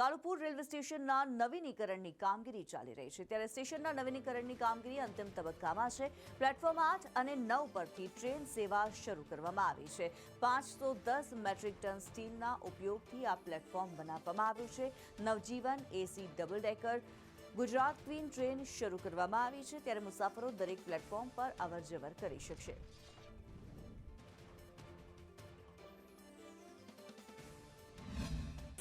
Kalupur railway સ્ટેશનના નવીનીકરણની કામગીરી ચાલી રહી છે ત્યારે સ્ટેશનના નવીનીકરણની કામગીરી અંતિમ તબક્કામાં છે। પ્લેટફોર્મ 8 અને 9 પરથી ટ્રેન સેવા શરૂ કરવામાં આવી છે। 510 મેટ્રિક ટન સ્ટીલના ઉપયોગથી આ પ્લેટફોર્મ બનાવવામાં આવ્યું છે। Navjivan AC double decker Gujarat Queen train શરૂ કરવામાં આવી છે ત્યારે મુસાફરો દરેક પ્લેટફોર્મ પર અવરજવર કરી શકશે।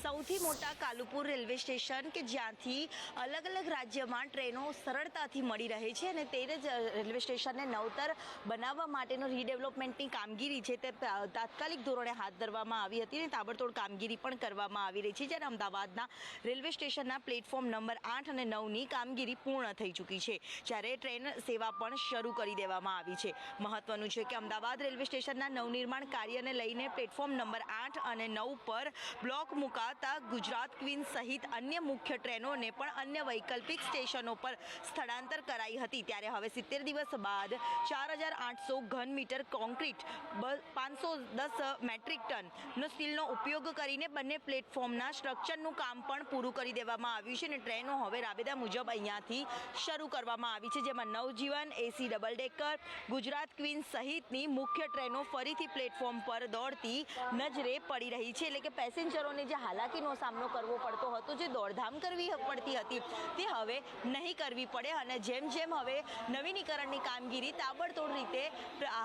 સૌથી મોટા કાલુપુર રેલવે સ્ટેશન કે જ્યાંથી અલગ અલગ રાજ્યમાં ટ્રેનો સરળતાથી મળી રહે છે અને તે જ રેલવે સ્ટેશનને નવતર બનાવવા માટેનો રીડેવલપમેન્ટની કામગીરી છે તે તાત્કાલિક ધોરણે હાથ ધરવામાં આવી હતી અને તાબડતોડ કામગીરી પણ કરવામાં આવી રહી છે। જ્યારે અમદાવાદના રેલવે સ્ટેશનના પ્લેટફોર્મ નંબર 8 અને 9ની કામગીરી પૂર્ણ થઈ ચૂકી છે જ્યારે ટ્રેન સેવા પણ શરૂ કરી દેવામાં આવી છે। મહત્વનું છે કે અમદાવાદ રેલવે સ્ટેશનના નવનિર્માણ કાર્યને લઈને પ્લેટફોર્મ નંબર 8 અને 9 પર બ્લોક મુકાતા ગુજરાત ક્વીન સહિત અન્ય મુખ્ય ટ્રેનોને પણ અન્ય વૈકલ્પિક સ્ટેશનો પર સ્થળાંતર કરાઈ હતી ત્યારે હવે 70 દિવસ બાદ 4800 ઘન મીટર કોન્ક્રીટ 510 મેટ્રિક ટનનો સ્ટીલનો ઉપયોગ કરીને બંને પ્લેટફોર્મના સ્ટ્રક્ચરનું કામ પણ પૂરું કરી દેવામાં આવ્યું છે અને ટ્રેનો હવે રાબેતા મુજબ અહીંયાથી શરૂ કરવામાં આવી છે જેમાં નવજીવન AC double decker Gujarat queen સહિતની મુખ્ય ટ્રેનો ફરીથી પ્લેટફોર્મ પર દોડતી નજરે પડી રહી છે એટલે કે પેસેન્જરોને જે હાલાકીનો સામનો કરવો પડતો હતો જે દોડધામ કરવી પડતી હતી તે હવે નહીં કરવી પડે અને જેમ જેમ હવે નવીનીકરણની કામગીરી તાબડતોડ રીતે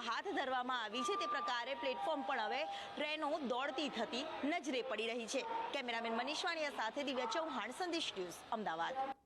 હાથ ધરવામાં આવી છે તે પ્રકારે પ્લેટફોર્મ પણ હવે ટ્રેનો દોડતી થતી નજરે પડી રહી છે। કેમેરામેન મનીષ વાણિયા સાથે દિવ્યા ચૌહાણ, સંદેશ ન્યૂઝ, અમદાવાદ।